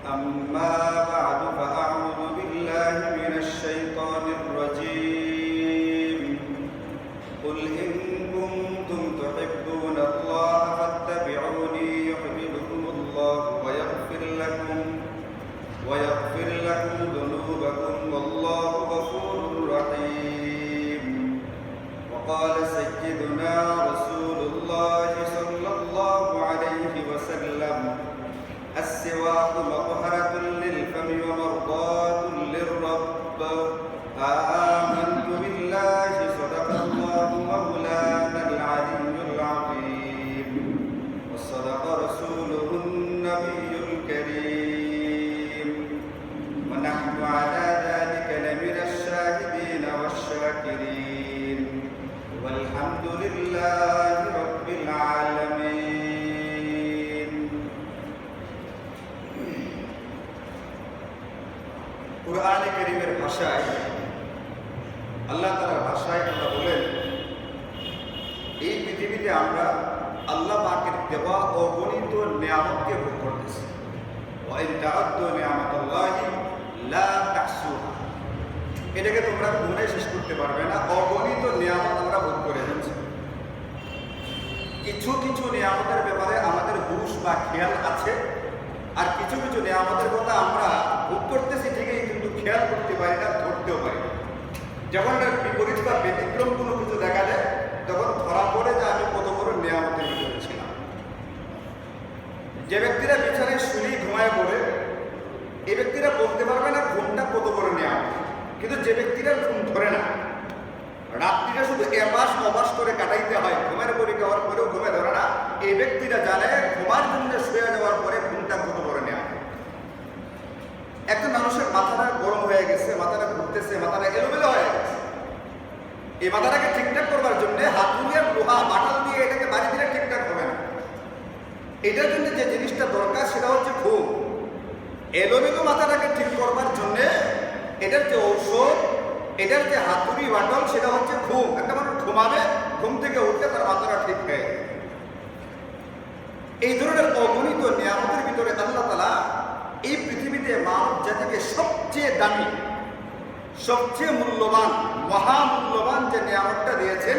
أما بعد فأعوذ بالله من الشيطان الرجيم قل إن كنتم تحبون الله فاتبعوني يحببكم الله ويغفر لكم ذنوبكم والله غفور رحيم وقال سيدنا رسول الله صلى الله عليه وسلم السواك مطهرة للفم ومرضاة للرب آمنت بالله صدق الله مولانا العلي العظيم وصدق رسوله النبي الكريم ونحن على ذلك لمن الشاهدين والشاكرين والحمد لله رب العالمين কুরআন কারীমের ভাষায় আল্লাহ তাআলার ভাষায় আমরা বলেন এই পৃথিবীতে আমরা আল্লাহ পাকের দেওয়া অগণিত নিয়ামতকে ভোগ করতেছি ওয়া ইন তাআদ্দু নিয়ামাতাল্লাহি লা তাহসুহা এটাকে তোমরা গুণে শেষ করতে পারবে না অগণিত নিয়ামত আমরা ভোগ করে যাচ্ছি কিছু কিছু নিয়ামতের ব্যাপারে আমাদের হুঁশ বা খেয়াল আছে আর কিছু কিছু নিয়ামতের কথা আমরা ভোগ করতেছি ঠিকই কিন্তু খেয়াল করতে পারি না ধরতেও পারি না যখন এটার বিপরীত বা ব্যতিক্রম কোনো কিছু দেখা যায় তখন ধরা পড়ে যে আমি কত বড় নিয়ামতের ভিতরে ছিলাম যে ব্যক্তিরা বিছানায় শুলি ঘুমায় পড়ে এই ব্যক্তিরা বলতে পারবে না ঘুমটা কত বড় নিয়ামত কিন্তু যে ব্যক্তিরা ঘুম ধরে না রাত্রিটা শুধু এবাস অবাস করে কাটাইতে হয় ঘুমের পরে যাওয়ার পরেও ঘুমে ধরে না এই ব্যক্তিরা জানে ঘুমার জন্য শুয়ে যাওয়ার পরে ঘুমটা কত বড় নেওয়া একটা মানুষের মাথাটা গরম হয়ে গেছে মাথাটা ঘুরতেছে মাথাটা এলোমেলো হয়ে গেছে এই মাথাটাকে ঠিকঠাক করবার জন্য হাতুড়িয়ার লোহা বাটাল দিয়ে এটাকে বাড়ি দিলে ঠিকঠাক হবে না এটার জন্য যে জিনিসটা দরকার সেটা হচ্ছে ঘুম এলোমেলো মাথাটাকে ঠিক করবার জন্য এটার যে ঔষধ এটার যে হাতুড়ি বাটল সেটা হচ্ছে ঘুম একটা মানুষ ঘুমাবে ঘুম থেকে উঠলে তার মাথাটা ঠিক হয়ে এই ধরনের অগণিত নিয়ামতের ভিতরে আল্লাহ তাআলা এই পৃথিবীতে মানব জাতিকে সবচেয়ে দামি সবচেয়ে মূল্যবান মহামূল্যবান যে নিয়ামতটা দিয়েছেন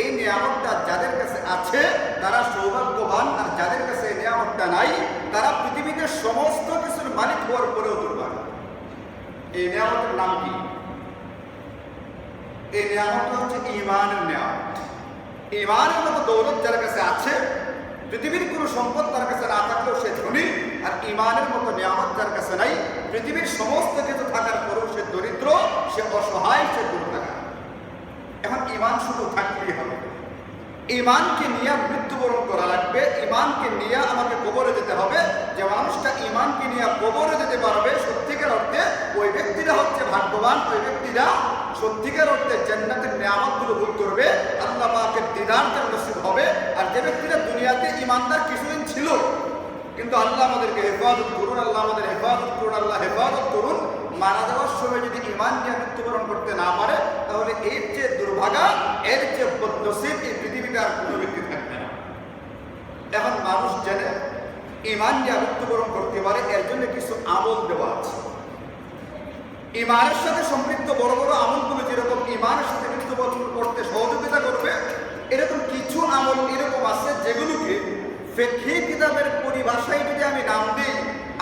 এই নিয়ামতটা যাদের কাছে আছে তারা সৌভাগ্যবান আর যাদের কাছে এই নিয়ামতটা নাই তারা পৃথিবীতে সমস্ত কিছুর মালিক হওয়ার পরেও দুর্বল এই নিয়ামতের নাম কি এই নিয়ামতটা হচ্ছে ঈমানের নিয়ামত ঈমানের মতো দৌলত যার কাছে আছে পৃথিবীর কোনো সম্পদ তার কাছে না থাকলেও সে ধনী আর ঈমানের মতো নিয়ামত যার কাছে নাই পৃথিবীর সমস্ত কিছু থাকার পরেও সে দরিদ্র সে অসহায় সে দুর্ভাগা এখন ঈমান শুধু থাকলেই হবে ঈমানকে নিয়ে মৃত্যুবরণ করা লাগবে ঈমানকে নিয়ে আমাকে কবরে যেতে হবে যে মানুষটা ঈমানকে নিয়ে কবরে যেতে পারবে সত্যিকার অর্থে ওই ব্যক্তিরা হচ্ছে ভাগ্যবান ওই ব্যক্তিরা সত্যিকার অর্থে জান্নাতের নিয়ামতগুলো ভোগ করবে আল্লাহ পাকের দিদার তার নসিব হবে আর যে ব্যক্তিরা দুনিয়াতে ঈমানদার কিছুদিন ছিল কিন্তু আল্লাহ আমাদেরকে হেফাজত করুন আল্লাহ আমাদের হেফাজত করুন আল্লাহ হেফাজত করুন মারা যাওয়ার সময় যদি ঈমান নিয়ে মৃত্যুবরণ করতে না পারে তাহলে এর যে দুর্ভাগা এর যে বদনসিব এই পৃথিবীতে আর কোনো ব্যক্তি থাকবে না এখন মানুষ জেনে ঈমান নিয়ে মৃত্যুবরণ করতে পারে এর জন্য কিছু আমল দেওয়া আছে ঈমানের সাথে সম্পৃক্ত বড় বড় আমলগুলো যেরকম ঈমানের সাথে মৃত্যুবরণ করতে সহযোগিতা করবে এরকম কিছু আমল এরকম আছে যেগুলোকে ফিকহি কিতাবের পরিভাষায় যদি আমি নাম দিই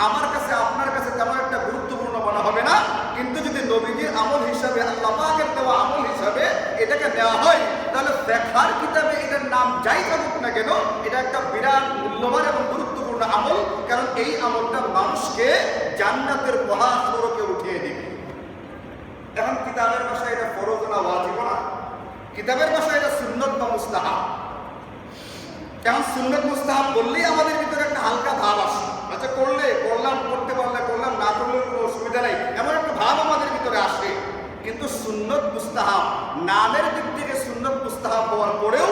আমার কাছে আপনার কাছে তেমন একটা গুরুত্বপূর্ণ মনে হবে না কিন্তু যদি নবীজির আমল হিসাবে আল্লাহ পাকের দেওয়া আমল হিসাবে এটাকে নেওয়া হয় তাহলে ফিকহার কিতাবে এটার নাম যাই থাকুক না কেন এটা একটা বিরাট মূল্যবান এবং গুরুত্বপূর্ণ আমল কারণ এই আমলটা মানুষকে জান্নাতের মহাসড়কে উঠিয়ে দিবে এখন কিতাবের ভাষায় এটা ফরজ না ওয়াজিব না কিতাবের ভাষায় এটা সুন্নত বা মুস্তাহাব এখন সুন্নত মুস্তাহাব বললেই আমাদের ভিতরে একটা হালকা ভাব আসে আচ্ছা করলে করলাম করতে পারলে করলাম না করলে কোনো অসুবিধা নাই এমন একটা ভাব আমাদের ভিতরে আসে কিন্তু সুন্নত মুস্তাহাব নামের দিক থেকে সুন্নত মুস্তাহাব হওয়ার পরেও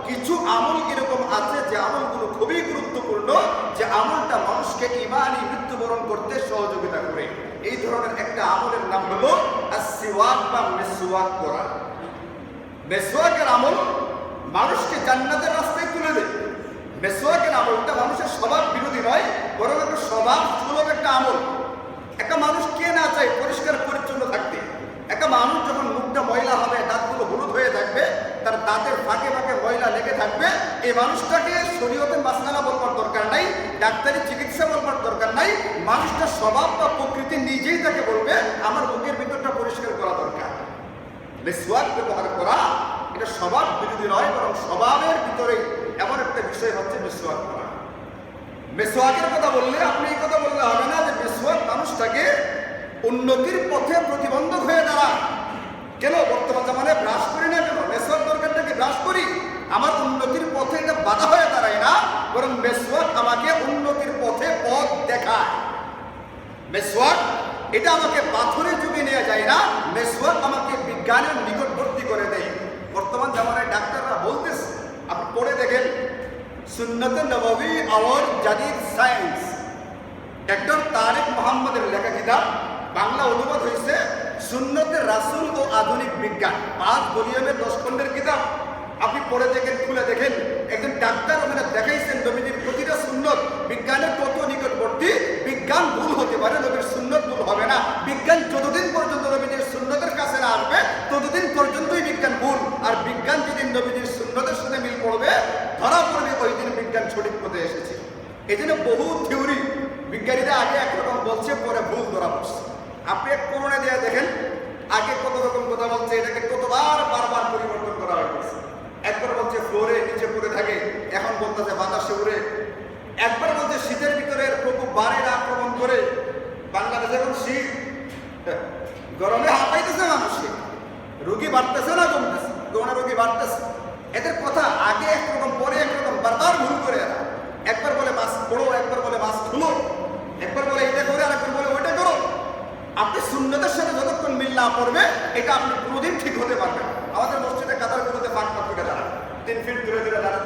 কিছু আমল এরকম আছে যে আমলগুলো খুবই গুরুত্বপূর্ণ যে আমলটা মানুষকে ঈমানি মৃত্যুবরণ করতে সহযোগিতা করে এই ধরনের একটা আমলের নাম হলো আসওয়াক বা মিসওয়াক করা মিসওয়াকের আমল মানুষকে জান্নাতের রাস্তায় তুলে দেয় মেসওয়াকের আমলটা মানুষের স্বভাব বিরোধী নয়, বরং একটা স্বভাব সুলভ একটা আমল। একটা মানুষ কে না চায় পরিষ্কার পরিচ্ছন্ন থাকতে? একটা মানুষ যখন মুখটা ময়লা হবে, দাঁতগুলো হলুদ হয়ে থাকবে, তার দাঁতের ফাঁকে ফাঁকে ময়লা লেগে থাকবে, এই মানুষটাকে শরীয়তের মাসআলা বলবার দরকার নাই, ডাক্তারি চিকিৎসা বলবার দরকার নাই। মানুষটার স্বভাব বা প্রকৃতি নিজেই তাকে বলবে আমার মুখের ভিতরটা পরিষ্কার করা দরকার। মিসওয়াক ব্যবহার করা এটা স্বভাব বিরোধী নয়, বরং স্বভাবের ভিতরেই এমন একটা বিষয় হচ্ছে মিসওয়াক করা। মিসওয়াকের কথা বললে আপনি এই কথা বললে হবে না যে মিসওয়াক মানুষটাকে উন্নতির পথে প্রতিবন্ধক হয়ে দাঁড়ায়। কেন বর্তমান জামানায় ব্রাশ করি না কেন? মিসওয়াক দরকারটাকে ব্রাশ করি, আমার উন্নতির পথে এটা বাধা হয়ে দাঁড়ায় না, বরং মিসওয়াক আমাকে উন্নতির পথে পথ দেখায়। মিসওয়াক এটা আমাকে পাথরের যুগে নিয়ে যায় না, মিসওয়াক আমাকে বিজ্ঞানের নিকটবর্তী করে দেয়। বর্তমান জামানায় ডাক্তাররা বলতেছে, আপনি পড়ে দেখেন সুন্নত-এ নববী और জাদিদ সায়েন্স, ডক্টর তারেক মোহাম্মদের লেখা কিতাব, বাংলা অনুবাদ হয়েছে সুন্নতে রাসূল ও আধুনিক বিজ্ঞান, 5 ভলিউমের 10 খণ্ডের কিতাব। আপনি পড়ে দেখেন, খুলে দেখেন, একজন ডাক্তার ওখানে দেখাইছেন নবীজির প্রতিটা সুন্নত বিজ্ঞানের কত নিকটবর্তী। বিজ্ঞান ভুল হতে পারে, নবীর সুন্নত ভুল হবে না। বিজ্ঞান যতদিন পর্যন্ত নবীজির সুন্নতের কাছে না আসবে ততদিন পর্যন্তই বিজ্ঞান ভুল। আর বিজ্ঞান যেদিন নবীজির সুন্নতের সাথে মিল পড়বে, ধরা পড়বে, ওই দিন বিজ্ঞান সঠিক পথে এসেছে। এই জন্য বহু থিওরি বিজ্ঞানীরা আগে একরকম বলছে, পরে ভুল ধরা পড়ছে। আপনি এক করোনা দিয়ে দেখেন, আগে কত রকম কথা বলছে, এটাকে কতবার বারবার পরিবর্তন করা হয়েছে। একবার বলছে ফ্লোরে নিচে পড়ে থাকে, এখন বলতেছে বাতাসে উড়ে। একবার বলছে শীতের ভিতরে প্রকোপ বাড়ে, আক্রমণ করে। বাংলাদেশে এখন শীত, গরমে হাঁপাইতেছে মানুষকে, রোগী বাড়তেছে না কমতেছে, করোনা রোগী বাড়তেছে। এদের কথা আগে একরকম, পরে একরকম, বারবার ভুল করে এরা। একবার বলে মাস্ক পড়ো, একবার বলে মাস্ক খুলো, একবার বলে এটা করে, আরেকবার বলে ওইটা করো। আপনি সুন্নতের সাথে যতক্ষণ মিল না পড়বে, এটা আপনি কোনোদিন ঠিক হতে পারবেন। আমাদের মসজিদে কাতারগুলোতে ফাঁক ফাঁক করে দাঁড়ান, 3 ফিট দূরে দূরে দাঁড়ান।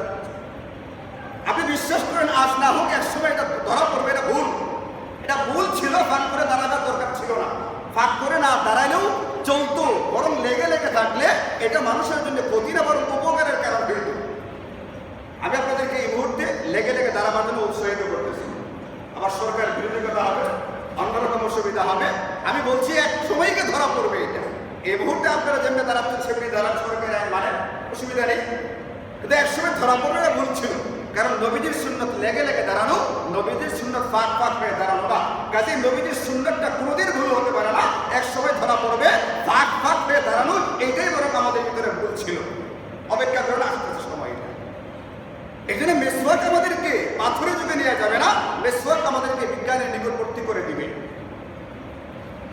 আপনি বিশ্বাস করেন আজ না হোক একসময় এটা ধরা পড়বে, এটা ভুল। এটা ভুল ছিল, ফাঁক করে দাঁড়ানোর দরকার ছিল না। ফাঁক করে না দাঁড়ালেও চলতো, বরং লেগে লেগে থাকলে এটা মানুষের জন্য ক্ষতি না, বরং উপকারের কারণ হয়ে যেত। আমি আপনাদেরকে এই মুহূর্তে লেগে লেগে দাঁড়াবার জন্য উৎসাহিত করতেছি। আবার সরকার বিরোধী কথা হবে, অন্যরকম অসুবিধা হবে। আমি বলছি এক সময়কে ধরা পড়বে এটা। এই মুহূর্তে আপনারা যেমনি দাঁড়াচ্ছেন সেমনি দাঁড়ান, সরকারের আইন মানে অসুবিধা নেই, কিন্তু একসময় ধরা পড়বে না, ভুল ছিল। কারণ নবীজির সুন্নত লেগে লেগে দাঁড়ানো, নবীজির সুন্নত ফাঁক ফাঁক হয়ে দাঁড়ানো না। কাজে নবীজির সুন্নতটা কোনোদিন ভুল হতে পারে না, এক সময় ধরা পড়বে ফাঁক ফাঁক হয়ে দাঁড়ানো। এইটাই বরং আমাদের ভিতরে ভুল ছিল। অপেক্ষা করে আসতেছে সময়টা। এখানে মিসওয়াক আমাদেরকে পাথরের যুগে নিয়ে যাবে না, মিসওয়াক আমাদেরকে বিজ্ঞানের নিকটবর্তী করে দিবে।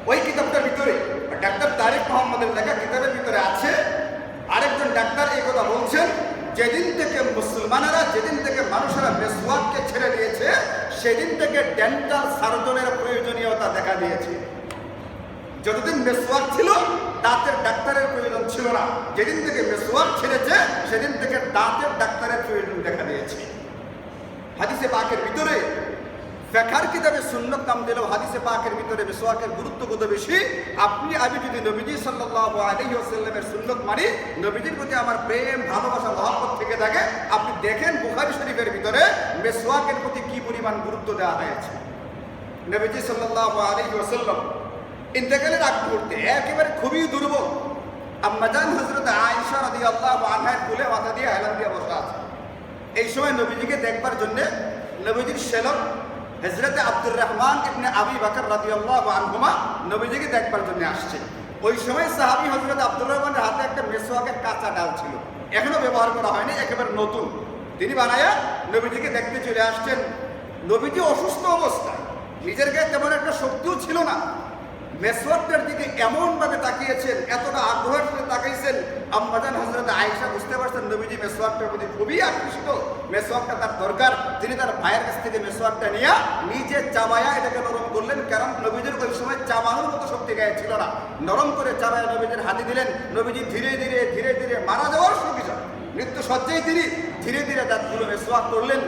ওই কিতাবটার ভিতরে, ডাক্তার তারেক মোহাম্মদের লেখা কিতাবের ভিতরে আছে, আরেকজন ডাক্তার এই কথা বলছেন, যেদিন থেকে মুসলমানেরা, যেদিন থেকে মানুষেরা মিসওয়াককে ছেড়ে দিয়েছে, সেদিন থেকে ডেন্টাল সার্জনের প্রয়োজনীয়তা দেখা দিয়েছে। যতদিন মিসওয়াক ছিল দাঁতের ডাক্তারের প্রয়োজন ছিল না, যেদিন থেকে মিসওয়াক ছেড়েছে সেদিন থেকে দাঁতের ডাক্তারের প্রয়োজন দেখা দিয়েছে। হাদিসে পাকের ভিতরে, ফিকহের কিতাবে সুন্নাত নাম দিলেও হাদিসে পাকের ভিতরে মিসওয়াকের গুরুত্ব কত বেশি। আমি যদি নবীজি সাল্লাল্লাহু আলাইহি ওয়াসাল্লামের সুন্নাত মানি, নবীজির প্রতি আমার প্রেম, ভালোবাসা, মহব্বত থেকে থাকে, আপনি দেখেন বুখারী শরীফের ভিতরে মিসওয়াকের প্রতি কি পরিমাণ গুরুত্ব দেওয়া হয়েছে। নবীজি সাল্লাল্লাহু আলাইহি ওয়াসাল্লাম ইন্তেকালের আগ মুহূর্তে একেবারে খুবই দুর্বল, আম্মাজান হযরত আয়েশা রাদিয়াল্লাহু আনহার কোলে মাথা দিয়ে হেলান দিয়ে বসা আছে। এই সময় নবীজিকে দেখবার জন্য নবীজির শেলক হযরত আব্দুর রহমান ইবনে আবি বকর রাদিয়াল্লাহু আনহুমা নবীজিকে দেখবার জন্য আসছে। ওই সময় সাহাবী হযরত আব্দুর রহমানের হাতে একটা মিসওয়াকের কাঁচা ডাল ছিল, এখনো ব্যবহার করা হয়নি, একেবারে নতুন। তিনি বানায়া নবীজিকে দেখতে চলে আসছেন। নবীজি অসুস্থ অবস্থায়, নিজের গায়ে তেমন একটা শক্তিও ছিল না। মিসওয়াকটার দিকে এমনভাবে তাকিয়েছেন, এতটা আগ্রহের সাথে তাকাইছেন, আম্মাজান হযরত আয়েশা বুঝতে পারছেন নবীজি মিসওয়াকটার প্রতি খুবই আকৃষ্ট, মিসওয়াকটা তার দরকার। তিনি তার ভাইয়ের কাছ থেকে মিসওয়াকটা নিয়ে নিজে চাবায়া এটাকে নরম করলেন, কারণ নবীজির ওই সময় চাবানোর মতো শক্তি গায়ে ছিল না। নরম করে চাবায়া নবীজির হাতে দিলেন। নবীজি ধীরে ধীরে ধীরে ধীরে মারা যাওয়ার সঙ্গে মৃত্যু সজ্জায় তিনি ধীরে ধীরে দাঁতগুলো মিসওয়াক করলেন।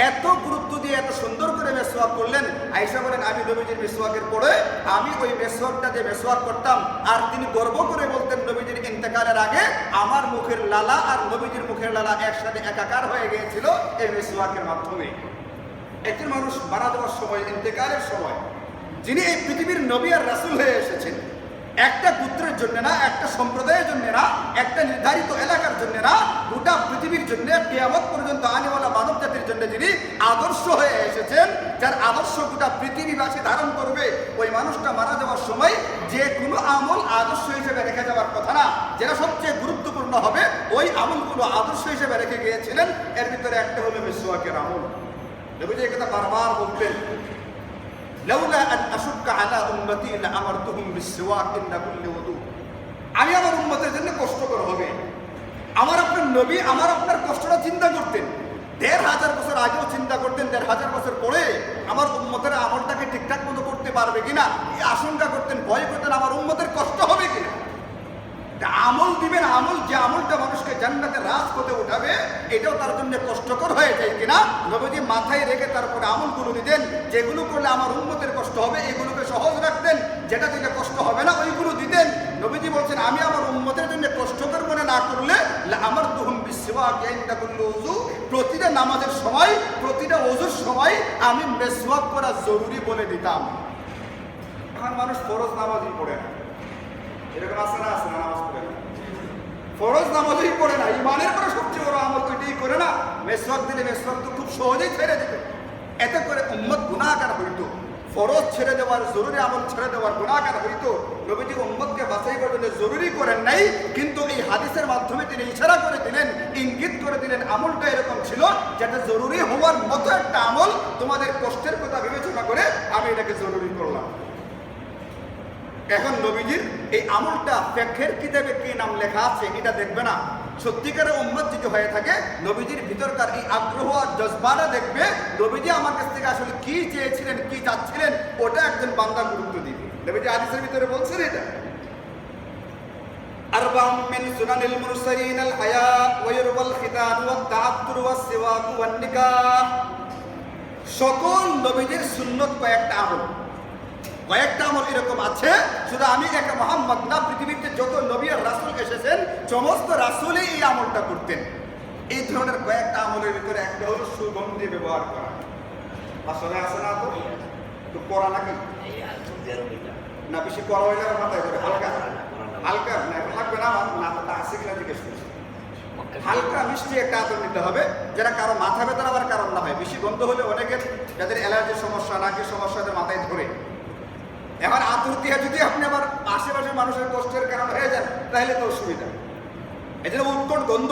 এত গুরুত্ব দিয়ে এত সুন্দর করে মিসওয়াক করলেন। আয়েশা বলেন, আমি নবীজির মিসওয়াকের পরে আমি ওই মিসওয়াকটা যে মিসওয়াক করতাম, আর তিনি গর্ব করে বলতেন নবীজির ইন্তেকালের আগে আমার মুখের লালা আর নবীজির মুখের লালা একসাথে একাকার হয়ে গিয়েছিল এই মিসওয়াকের মাধ্যমে। একজন মানুষ মারা যাওয়ার সময়, ইন্তেকালের সময় যিনি এই পৃথিবীর নবী আর রাসূল হয়ে এসেছেন, একটা গোত্রের জন্য না, একটা সম্প্রদায়ের জন্য না, একটা নির্ধারিত এলাকার জন্য না, গোটা পৃথিবীর জন্য, কিয়ামত পর্যন্ত আনেওয়ালা মানব জাতির জন্য যিনি আদর্শ হয়ে এসেছেন, যার আদর্শ গোটা পৃথিবীবাসী ধারণ করবে, ওই মানুষটা মারা যাওয়ার সময় যে কোনো আমল আদর্শ হিসেবে রেখে যাওয়ার কথা না, যেটা সবচেয়ে গুরুত্বপূর্ণ হবে, ওই আমলগুলো আদর্শ হিসেবে রেখে গিয়েছিলেন। এর ভিতরে একটা হলো মিসওয়াকের আমল। নবীজি এই কথা বারবার বলতেন, লাউলা আন আশুক্কা আলা উম্মতি লাআমারতুহুম বিসওয়াক ইনদা কুল্লি ওযু। আমি আমার উম্মতের জন্য কষ্টকর হবে। আমার আপনার নবী আমার আপনার কষ্টটা চিন্তা করতেন, ১৫০০ বছর আগেও চিন্তা করতেন, ১৫০০ বছর পরে আমার উম্মতের আমলটাকে ঠিকঠাক মতো করতে পারবে কিনা এই আশঙ্কা করতেন, ভয় করতেন আমার উম্মতের কষ্ট হবে কিনা। আমল দিবেন, আমল যে আমলটা মানুষকে জান্নাতে রাজপথে উঠাবে, এটাও তার জন্য কষ্টকর হয়ে যায় কিনা নবীজি মাথায় রেখে তারপরে আমলগুলো দিতেন। যেগুলো করলে আমার উম্মতের কষ্ট হবে এগুলোকে সহজ রাখতেন, যেটা দিলে কষ্ট হবে না ওইগুলো দিতেন। নবীজি বলছেন, আমি আমার উম্মতের জন্য কষ্টকর মনে না করলে আমার তুহুম বিসওয়াক ইনদা কুল্লি ওযু, প্রতিটা নামাজের সময়, প্রতিটা ওযুর সময় আমি মিসওয়াক করা জরুরি বলে দিতাম। এখন মানুষ ফরজ নামাজই পড়ে না, এরকম আছে না? আছে না? নামাজ পড়ে না, ফরজ নামাজই পড়ে না, ইমানের পরে সবচেয়ে বড় আমল ওইটাই করে না। মিসওয়াক দিলে মিসওয়াক তো খুব সহজেই ছেড়ে দিবে, এতে করে উম্মত গুনাহগার হইতো। ফরজ ছেড়ে দেওয়ার, জরুরি আমল ছেড়ে দেওয়ার গুনাহগার হইতো। নবীজি উম্মতকে বাছাই করার জন্য জরুরি করেন নাই, কিন্তু এই হাদিসের মাধ্যমে তিনি ইশারা করে দিলেন, ইঙ্গিত করে দিলেন, আমলটা এরকম ছিল যেটা জরুরি হওয়ার মতো একটা আমল। তোমাদের কষ্টের কথা বিবেচনা করে আমি এটাকে জরুরি করলাম। এখন নবীজির এই আমলটা ফিকহের কিতাবে কি নাম লেখা আছে এটা দেখবে না, সত্যিকারের উম্মত যদি হয়ে থাকে নবীজির ভিতরকার এই আগ্রহ আর জজবাটা দেখবে, নবীজি আমার কাছ থেকে আসলে কি চেয়েছিলেন, কি চাচ্ছিলেন, ওটা একজন বান্দা গুরুত্ব দিবে। নবীজি হাদিসের ভিতরে বলছেন এটা, আরবাউন মিন সুনানিল মুরসালিন আল হায়া ওয়া ইরবাল খিতান ওয়া তাআত্তুর ওয়া সিওয়াক ওয়া নিকাহ। সকল নবীজির সুন্নত কয়েকটা আমল, কয়েকটা আমল এরকম আছে, শুধু আমি একা মুহাম্মদ না, পৃথিবীতে যত নবী আর রাসূল এসেছেন সমস্ত রাসূলই এই আমলটা করতেন। এই ধরনের কয়েকটা আমলের ভিতরে একটা হলো সুগন্ধি ব্যবহার করা। আসলে আছে না? তো করা নাকি না, বেশি করা হইলে মাথায় করে হালকা হালকা না লাগবে না, মাথাটা আছে কিনা জিজ্ঞেস করছি। হালকা মিষ্টি একটা আতর নিতে হবে, যেটা কারো মাথা ব্যথার আবার কারণ না হয়। বেশি গন্ধ হলে অনেকের যাদের অ্যালার্জির সমস্যা, নাকের সমস্যা, মাথায় ধরে। এখন আতর দিয়ে যদি আপনি আবার আশেপাশের মানুষের কষ্টের কারণ হয়ে যান তাহলে তো অসুবিধা। এজন্য উৎকট গন্ধ,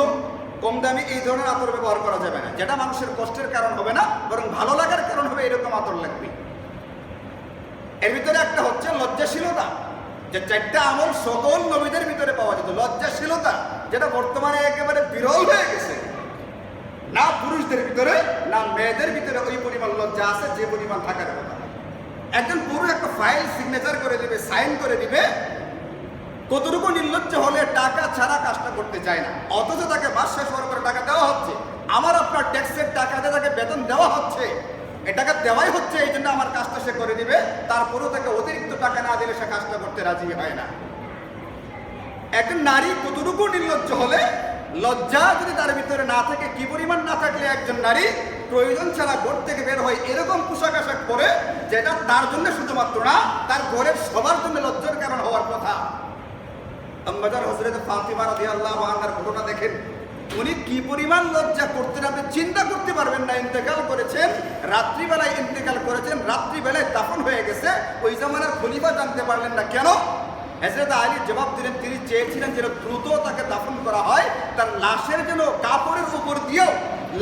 কম দামি এই ধরনের আতর ব্যবহার করা যাবে না। যেটা মানুষের কষ্টের কারণ হবে না, বরং ভালো লাগার কারণ হবে, এরকম আতর লাগবে। এর ভিতরে একটা হচ্ছে লজ্জাশীলতা, যে 4টা আমল সকল নবীদের ভিতরে পাওয়া যেত। লজ্জাশীলতা, যেটা বর্তমানে একেবারে বিরল হয়ে গেছে। না পুরুষদের ভিতরে না মেয়েদের ভিতরে ওই পরিমাণ লজ্জা আছে যে পরিমাণ থাকার কথা। একজন পুরুষ একটা ফাইল সিগনেচার করে দিবে, সাইন করে দিবে, কতটুকু নির্লজ্জ হলে টাকা ছাড়া কাজটা করতে চায় না, অথচ তাকে মাস শেষ হওয়ার পরে টাকা দেওয়া হচ্ছে। আমার আপনার ট্যাক্সের টাকাতে তাকে বেতন দেওয়া হচ্ছে, এ টাকা দেওয়াই হচ্ছে, এই জন্য আমার কাজটা সে করে দিবে। তারপরেও তাকে অতিরিক্ত টাকা না দিলে সে কাজটা করতে রাজি হয় না। একজন নারী কতটুকু নির্লজ্জ হলে, লজ্জা যদি তার ভিতরে না থাকে, কি পরিমাণ না থাকলে একজন নারী প্রয়োজন ছাড়া ঘর থেকে বের হয় এরকম পোশাক আশাক পরে, যেটা তার জন্য শুধুমাত্র না, তার ঘরের সবার জন্য লজ্জার কারণ হওয়ার কথা। আম্মাজান হযরত ফাতিমা রাদিয়াল্লাহু আনহার ঘটনা দেখেন, উনি কি পরিমাণ লজ্জা করতেন আপনি চিন্তা করতে পারবেন না। ইন্তেকাল করেছেন, রাত্রিবেলায় ইন্তেকাল করেছেন, রাত্রিবেলায় দাফন হয়ে গেছে। ওই জামানার খলিফা জানতে পারলেন না, কেন? হযরত আলী জবাব দিলেন, তিনি চেয়েছিলেন যেন দ্রুত তাকে দাফন করা হয়, তার লাশের যেন কাপড়ের উপর দিয়েও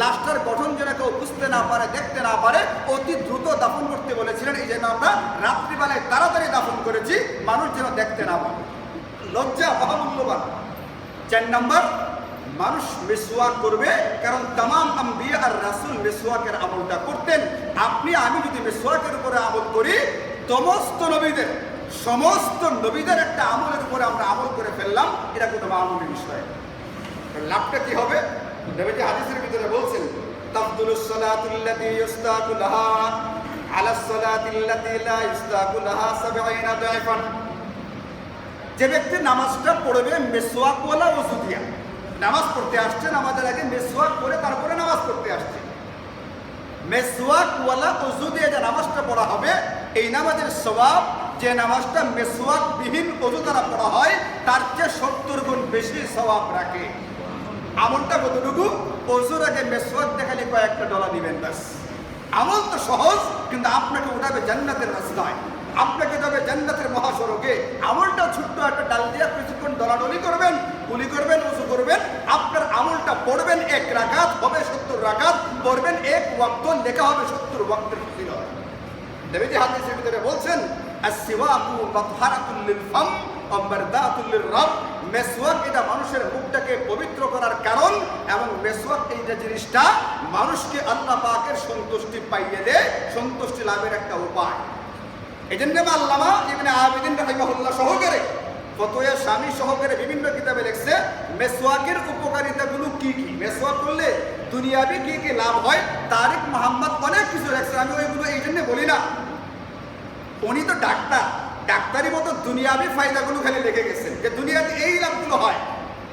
লাশটার গঠন যেন কেউ বুঝতে না পারে, দেখতে না পারে, অতি দ্রুত দাফন করতে বলেছিলেন। এই জন্য আমরা রাত্রিবেলায় তাড়াতাড়ি দাফন করেছি, মানুষ যেন দেখতে না পারে। লজ্জা মহামূল্যবান। 4 নম্বর, মানুষ মিসওয়াক করবে, কারণ তামাম আম্বিয়া আর রাসূল মিসওয়াকের আমলটা করতেন। আপনি আমি যদি মিসওয়াকের উপরে আমল করি, সমস্ত নবীদের একটা আমলের উপরে আমরা আমল করে ফেললাম, এটা কোনো মামুলি বিষয়। লাভটা কি হবে? নবীজি হাদিসের ভিতরে বলছেন, তাফদুলুস সালাতুল্লাতী ইস্তাকু লাহা আলাস সালাতিল্লাতী লা ইস্তাকু লাহা 70 দাইফান। যে ব্যক্তি নামাজটা পড়বে মিসওয়াকওয়ালা ওযু দিয়া, নামাজ পড়তে আসছে, নামাজের আগে মিসওয়াক করে তারপরে নামাজ পড়তে আসছে, মিসওয়াকওয়ালা ওযু দিয়ে যে নামাজটা পড়া হবে, এই নামাজের সওয়াব যে নামাজটা মেসওয়াক বিহীন ওযু দ্বারা পড়া হয় তার চেয়ে 70 গুণ বেশি সওয়াব রাখে। আমলটা কতটুকু? ওযুর আগে মেসওয়াক দেখালে কয়েকটা ডলা দিবেন ব্যাস। আমল তো সহজ, কিন্তু আপনাকে উঠাবে জান্নাতের রাস্তায়, আপনাকে যাবে জান্নাতের মহাসড়কে। আমলটা ছোট্ট একটা ডাল দিয়ে কিছুক্ষণ ডলাডলি করবেন, কুলি করবেন, ওযু করবেন, আপনার আমলটা পড়বেন 1 রাকাত হবে 70 রাকাত, পড়বেন 1 ওয়াক্ত লেখা হবে 70 ওয়াক্তের ফজিলত। নবীজি হাদিসের ভিতরে বলছেন আসওয়াকু মাতহারাতুল লিল ফাম ওয়া মারদাতুল লির রাব। মেসওয়াক এটা মানুষের মুখটাকে পবিত্র করার কারণ, এবং মেসওয়াক এইটা জিনিসটা মানুষকে আল্লাহ পাকের সন্তুষ্টি পাইয়ে দেয়, সন্তুষ্টি লাভের একটা উপায়। এজন্য আল্লামা ইবনে আবিদিন রাহিমাহুল্লাহ সহকারে ফতোয়া স্বামী সহকারে বিভিন্ন কিতাবে লিখছে মেসওয়াকের উপকারিতাগুলো কি কি, মেসওয়াক করলে দুনিয়াবি কি কি লাভ হয়। তারিক মোহাম্মদ অনেক কিছু লিখছে, আমি ওইগুলো এই জন্য বলি না। উনি তো ডাক্তার, ডাক্তারি মতো দুনিয়াবি ফায়দাগুলো খালি লিখে গেছেন যে দুনিয়াতে এই লাভগুলো হয়।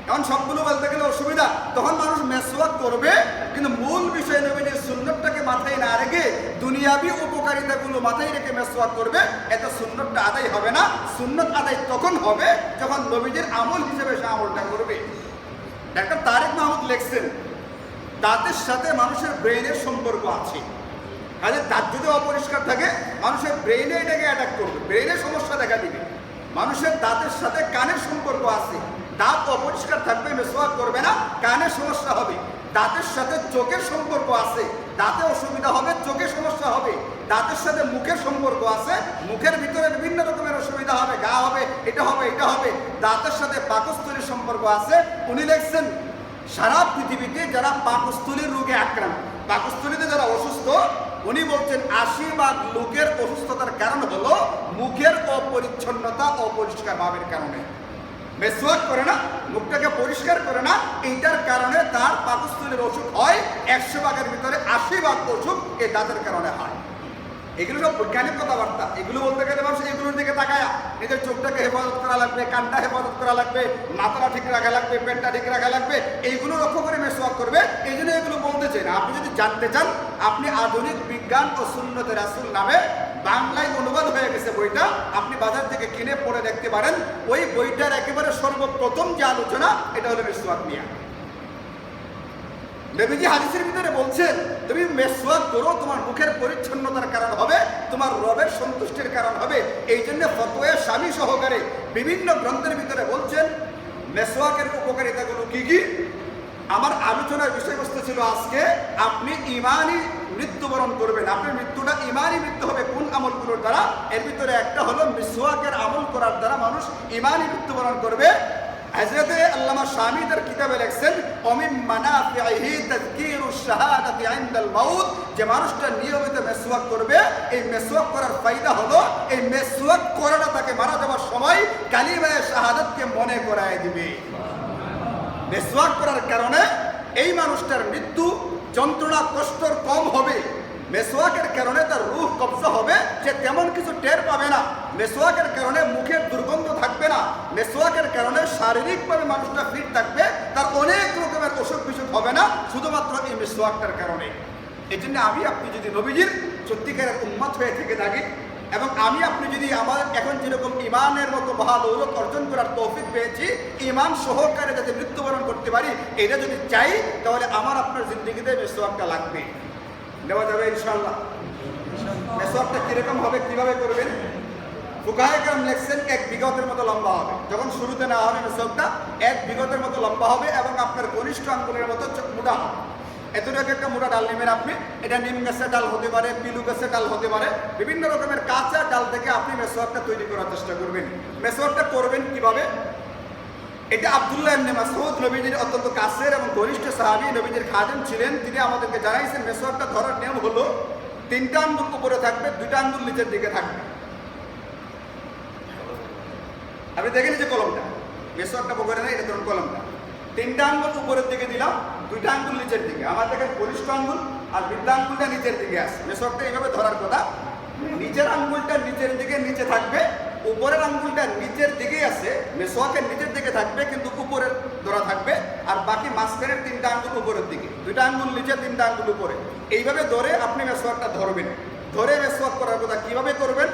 এখন সবগুলো বলতে গেলে অসুবিধা, তখন মানুষ মেসওয়াক করবে, কিন্তু মূল বিষয় নবীজির সুন্নতটাকে মাথায় না রেখে দুনিয়াবি উপকারিতাগুলো মাথায় রেখে মেসওয়াক করবে, এত সুন্নতটা আদায় হবে না। সুন্নত আদায় তখন হবে যখন নবীজির আমল হিসেবে সে আমলটা করবে। ডাক্তার তারিক মাহমুদ লিখছেন দাঁতের সাথে মানুষের ব্রেইনের সম্পর্ক আছে। কাজে দাঁত যদি অপরিষ্কার থাকে মানুষের ব্রেইনে এটাকে অ্যাটাক করবে, ব্রেইনে সমস্যা দেখা দিবে। মানুষের দাঁতের সাথে কানের সম্পর্ক আছে, দাঁত অপরিষ্কার থাকবে, মেসওয়াক করবে না, কানের সমস্যা হবে। দাঁতের সাথে চোখের সম্পর্ক আছে, দাঁতে অসুবিধা হবে, চোখে সমস্যা হবে। দাঁতের সাথে মুখের সম্পর্ক আছে, মুখের ভিতরে বিভিন্ন রকমের অসুবিধা হবে, গা হবে, এটা হবে, এটা হবে। দাঁতের সাথে পাকস্থলীর সম্পর্ক আছে। উনি লিখছেন সারা পৃথিবীতে যারা পাকস্থলীর রোগে আক্রান্ত, পাকস্থলীতে যারা অসুস্থ, উনি বলছেন 80% লোকের অসুস্থতার কারণ হলো মুখের অপরিচ্ছন্নতা, অপরিষ্কার ভাবের কারণে। মেসওয়াক করে না, মুখটাকে পরিষ্কার করে না, এইটার কারণে তার পাকস্থলীর অসুখ হয়। 100%-এর ভিতরে 80% অসুখ এই দাঁতের কারণে হয়। এগুলো সব বৈজ্ঞানিক কথাবার্তা। এগুলো বলতে গেলে মানুষ এগুলোর দিকে তাকায়, নিজের চোখটাকে হেফাজত করা লাগবে, কানটা হেফাজত করা লাগবে, মাথাটা ঠিক রাখা লাগবে, পেটটা ঠিক রাখা লাগবে, এইগুলো লক্ষ্য করে মেসওয়াক করবে। এই জন্য এগুলো বলতে চাই না। আপনি যদি জানতে চান, আপনি আধুনিক বিজ্ঞান ও সুন্নতে রাসূল নামে বাংলায় অনুবাদ হয়ে গেছে বইটা, আপনি বাজার থেকে কিনে পড়ে দেখতে পারেন। ওই বইটার একেবারে সর্বপ্রথম যে আলোচনা এটা হলো মেসওয়াক নিয়ে। নবীজি হাদিসের ভিতরে বলছেন তুমি মেসওয়াক করো, তোমার মুখের পরিচ্ছন্নতার কারণ হবে, তোমার রবের সন্তুষ্টির কারণ হবে। এই জন্য ফতোয়া স্বামী সহকারে বিভিন্ন গ্রন্থের ভিতরে বলছেন মেসওয়াকের উপকারিতাগুলো কি কি। আমার আলোচনার বিষয়বস্তু ছিল আজকে আপনি ইমানি মৃত্যুবরণ করবেন, আপনার মৃত্যুটা ইমানি মৃত্যু হবে কোন আমলগুলোর দ্বারা। এর ভিতরে একটা হলো মিসওয়াকের আমল করার দ্বারা মানুষ ইমানি মৃত্যুবরণ করবে। হযরতে আল্লামা শামী তার কিতাবে লিখছেন অমিন মানাফিহি তাযকিরুশ শাহাদাতি ইনদাল মাউত, যে মানুষটা নিয়মিত মেসওয়াক করবে, এই মেসওয়াক করার ফায়দা হলো এই মেসওয়াক করাটা তাকে মারা যাওয়ার সময় কালিমায়ে শাহাদাতকে মনে করায় দিবে। মেসওয়াক করার কারণে এই মানুষটার মৃত্যু যন্ত্রণা কষ্টর কম হবে। মেসওয়াকের কারণে তার রূহ কবজা হবে, সে তেমন কিছু টের পাবে না। মেসওয়াকের কারণে মুখের দুর্গন্ধ থাকবে না। মেসওয়াকের কারণে শারীরিকভাবে মানুষটা ফিট থাকবে, তার অনেক রকমের অসুখ বিসুখ হবে না, শুধুমাত্র এই মেসওয়াকটার কারণে। এই জন্য আমি আপনি যদি নবীজির সত্যিকারের উম্মত হয়ে থেকে থাকি, এবং আমি আপনি যদি আমার এখন যেরকম ইমানের মতো মহাদৌলত অর্জন করার তৌফিক পেয়েছি, ইমান সহকারে যাতে মৃত্যুবরণ করতে পারি, এটা যদি চাই, তাহলে আমার আপনার জিন্দগিতে মেসওয়াকটা লাগবে। নেওয়া যাবে ইনশাআল্লাহ। মেসওয়াকটা কিরকম হবে, কিভাবে করবেন? ফুকাহায়ে কেরাম লিখছেন 1 বিঘতের মতো লম্বা হবে। যখন শুরুতে নেওয়া হবে মেসওয়াকটা 1 বিঘতের মতো লম্বা হবে এবং আপনার কনিষ্ঠ আঙ্গুলের মতো মোটা হবে। এতটুকু একটা মোটা ডাল নেবেন আপনি, এটা নিম গাছের ডাল হতে পারে, পিলু গাছের ডাল হতে পারে, বিভিন্ন রকমের কাঁচা ডাল থেকে আপনি মেসওয়াকটা তৈরি করার চেষ্টা করবেন। মেসওয়াকটা করবেন কিভাবে? এটা আব্দুল্লাহ ইবনে মাসউদ নবীজির অত্যন্ত কাছের এবং ঘনিষ্ঠ সাহাবী, নবীজির খাদেম ছিলেন। তিনি আমাদেরকে জানাইছেন মেসওয়াকটা ধরার নিয়ম হলো 3টা আঙ্গুল উপরে থাকবে, 2টা আঙ্গুল নিচের দিকে থাকবে। আপনি দেখেন যে কলমটা, মেসওয়াকটা পকেটে নেই, এটা ধরুন কলমটা, 3টা আঙ্গুল উপরের দিকে দিলাম, 2টা আঙ্গুল নিচের দিকে। আমার দেখেন কনিষ্ঠ আঙ্গুল আর বৃদ্ধ আঙ্গুলটা নিচের দিকে আসে। মেসওয়াকটা এইভাবে ধরার কথা, নিচের আঙ্গুলটা নিচের দিকে নিচে থাকবে, উপরের আঙ্গুলটা নিচের দিকেই আছে, মেসওয়াকের নিচের দিকে থাকবে কিন্তু উপরের ধরা থাকবে, আর বাকি মাঝখানের 3টা আঙ্গুল উপরের দিকে, 2টা আঙ্গুল নিচে, 3টা আঙ্গুল উপরে। এইভাবে ধরে আপনি মেসওয়াকটা ধরবেন। ধরে মেসওয়াক করার কথা। কিভাবে করবেন?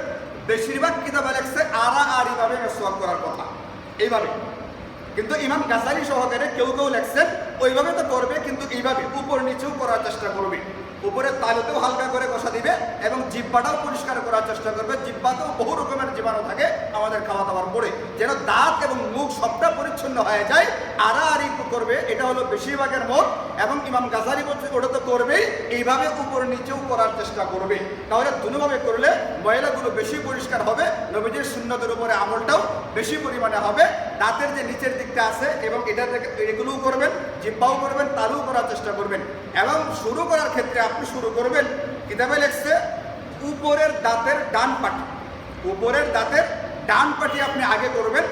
বেশিরভাগ কিতাবে লেখছে আড়াআড়িভাবে মেসওয়াক করার কথা, এইভাবে। কিন্তু ইমাম গাজালি সহকারে কেউ কেউ লেখছেন ওইভাবে তো করবে, কিন্তু এইভাবে উপর নিচেও করার চেষ্টা করবে। উপরের তালুতেও হালকা করে কষা দিবে এবং জিব্বাটাও পরিষ্কার করার চেষ্টা করবে। জিব্বাতেও বহু রকমের জীবাণু থাকে আমাদের খাওয়া দাওয়ার পরে, যেন দাঁত এবং মুখ সবটা পরিচ্ছন্ন হয়ে যায়। আড়াআড়ি করবে, এটা হলো বেশিরভাগের মত। এবং ইমাম গাজালি বলছে ওটা তো করবেই, এইভাবে উপর নিচেও করার চেষ্টা করবে। তাহলে দুভাবে করলে ময়লাগুলো বেশি পরিষ্কার হবে, নবীজির সুন্নতের উপরে আমলটাও বেশি পরিমাণে হবে। দাঁতের যে নিচের দিকটা আছে এবং এটা থেকে এগুলোও করবেন, জিব্বাও করবেন, তালুও করার চেষ্টা করবেন। এবং শুরু করার ক্ষেত্রে আপনি শুরু করবেন, কিতাবে লেখছে উপরের দাঁতের ডান পাটি, উপরের দাঁতের ডান পাটি আপনি আগে করবেন।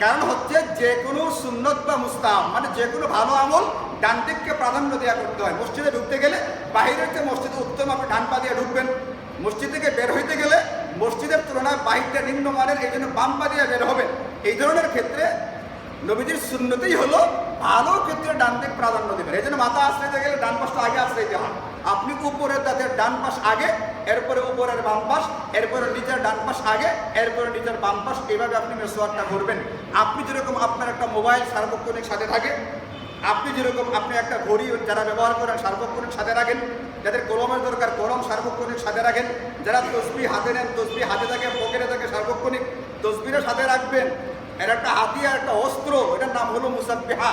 কারণ হচ্ছে যে কোনো সুন্নত বা মুস্তাহাব, মানে যে কোনো ভালো আমল ডান দিককে প্রাধান্য দেওয়া করতে হয়। মসজিদে ঢুকতে গেলে বাহিরের যে মসজিদে উত্তম আপনি ডান পা দিয়ে ঢুকবেন। মসজিদ থেকে বের হইতে গেলে মসজিদের তুলনায় বাহিরটা নিম্নমানের, এই জন্য বাম পা দিয়ে বের হবেন। এই ধরনের ক্ষেত্রে নবীজির সুন্নতেই হলো ভালো ক্ষেত্রে ডান দিক প্রাধান্য দেবেন। এই জন্য মাথা আশ্রাইতে গেলে ডান পাশটা আগে আশ্রাইতে হয়। আপনি উপরের দাঁতের ডান পাশ আগে, এরপরে উপরের বাম পাশ, এরপরে নিচের ডান পাশ আগে, এরপরে নিচের বাম পাশ, এইভাবে আপনি মেসওয়াকটা করবেন। আপনি যেরকম আপনার একটা মোবাইল সার্বক্ষণিক সাথে থাকে, আপনি যেরকম আপনি একটা ঘড়ি যারা ব্যবহার করেন সার্বক্ষণিক সাথে রাখেন, যাদের কলমের দরকার কলম সার্বক্ষণিক সাথে রাখেন, যারা তসবিহ হাতে নেন তসবিহ হাতে থাকে, পকেটে থাকে সার্বক্ষণিক তসবিহটা সাথে রাখবেন। এর একটা হাতিয়ার, একটা অস্ত্র, এটার নাম হলো মুসাব্বিহা।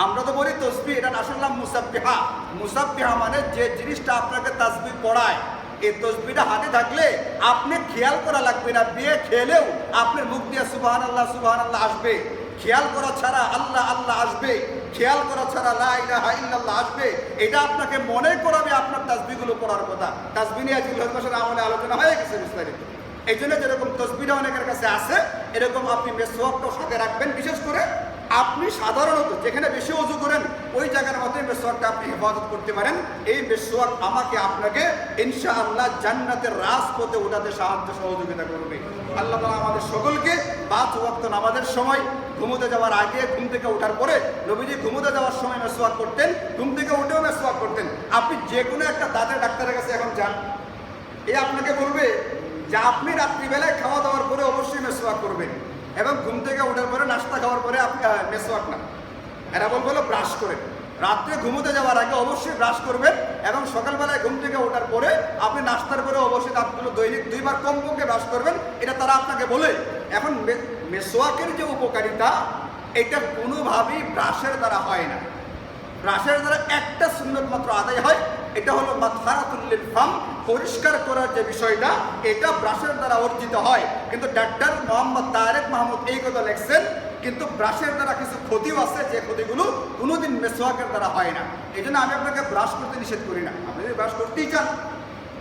আমরা তো বলি তসবিহ, এটার আসল নাম মুসাব্বিহা। মুসাব্বিহা মানে যে জিনিসটা আপনাকে তাসবিহ পড়ায়, এই তসবিহটা হাতে থাকলে আপনি খেয়াল করা লাগবে না, বিয়ে খেলেও আপনার মুখ দিয়ে সুবহানাল্লাহ সুবহানাল্লাহ আসবে। খেয়াল করা ছাড়া আল্লাহ আল্লাহ আসবে, খেয়াল করা ছাড়া লা ইলাহা ইল্লাল্লাহ আসবে। এটা আপনাকে মনে করাবে আপনার তাসবিহগুলো পড়ার কথা। তাসবিহ নিয়ে জিলহজ মাসের আমলে আলোচনা হয়ে গেছে বিস্তারিত। এই জন্য যেরকম তসবিহটা অনেকের কাছে আছে, এরকম আপনি মেসওয়াকটাও সাথে রাখবেন। বিশেষ করে আপনি সাধারণত যেখানে বেশি ওযু করেন ওই জায়গার মধ্যে মেসওয়াকটা আপনি হেফাজত করতে পারেন। এই মেসওয়াক আমাকে আপনাকে ইনশাআল্লাহ জান্নাতের রাজপথে ওঠাতে সাহায্য সহযোগিতা করবে। আল্লাহ তাআলা আমাদের সকলকে 5 ওয়াক্ত নামাজের সময়, ঘুমোতে যাওয়ার আগে, ঘুম থেকে ওঠার পরে, নবীজি ঘুমোতে যাওয়ার সময় মেসওয়াক করতেন, ঘুম থেকে উঠেও মেসওয়াক করতেন। আপনি যে কোনো একটা দাঁতের ডাক্তারের কাছে এখন যান, এ আপনাকে বলবে যে আপনি রাত্রিবেলায় খাওয়া দাওয়ার পরে অবশ্যই মেসওয়াক করবেন এবং ঘুম থেকে ওঠার পরে, নাস্তা খাওয়ার পরে আপনি মেসওয়াক না, এরা বলবো ব্রাশ করেন। রাত্রে ঘুমোতে যাওয়ার আগে অবশ্যই ব্রাশ করবেন এবং সকালবেলায় ঘুম থেকে ওঠার পরে আপনি নাস্তার পরে অবশ্যই দাঁতগুলো দৈনিক 2 বার কমপক্ষে ব্রাশ করবেন। এটা তারা আপনাকে বলে। এখন মেসওয়াকের যে উপকারিতা, এটা কোনোভাবেই ব্রাশের দ্বারা হয় না। ব্রাশের দ্বারা একটা সুন্নত মাত্র আদায় হয়, এটা হলো মাতহারাতুল লিল ফাম, পরিষ্কার করার যে বিষয়টা, এটা ব্রাশের দ্বারা অর্জিত হয়। কিন্তু ডাক্তার মোহাম্মদ তারেক মাহমুদ এই কথা লেখছেন, কিন্তু ব্রাশের দ্বারা কিছু ক্ষতিও আছে, যে ক্ষতিগুলো কোনোদিন মেসওয়াকের দ্বারা হয় না। এই জন্য আমি আপনাকে ব্রাশ করতে নিষেধ করি না। আপনি যদি ব্রাশ করতেই চান,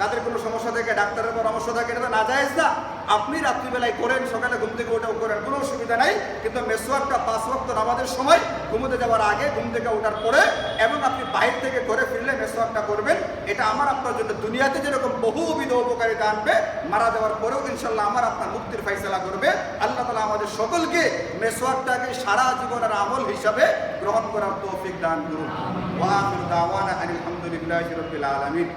তাদের কোনো সমস্যা থেকে ডাক্তারের পরামর্শ থাকে, এটা তো নাজায়েজ না। আপনি রাত্রিবেলায় করেন, সকালে ঘুম থেকে ওঠাও করেন, কোনো অসুবিধা নাই। কিন্তু মেসওয়াকটা 5 ওয়াক্ত নামাজের সময়, ঘুমোতে যাওয়ার আগে, ঘুম থেকে ওঠার পরে এবং আপনি বাইরে থেকে ঘরে ফিরলে মেসওয়াকটা করবেন। এটা আমার আপনার জন্য দুনিয়াতে যেরকম বহুবিধ উপকারিতা আনবে, মারা যাওয়ার পরেও ইনশাল্লাহ আমার আপনার মুক্তির ফাইসালা করবে। আল্লাহ তাআলা আমাদের সকলকে মেসওয়াকটাকে সারা জীবনের আমল হিসাবে গ্রহণ করার তৌফিক দান করুন। ওয়া আখিরু দাওয়ানা আলহামদুলিল্লাহি রাব্বিল আলামিন।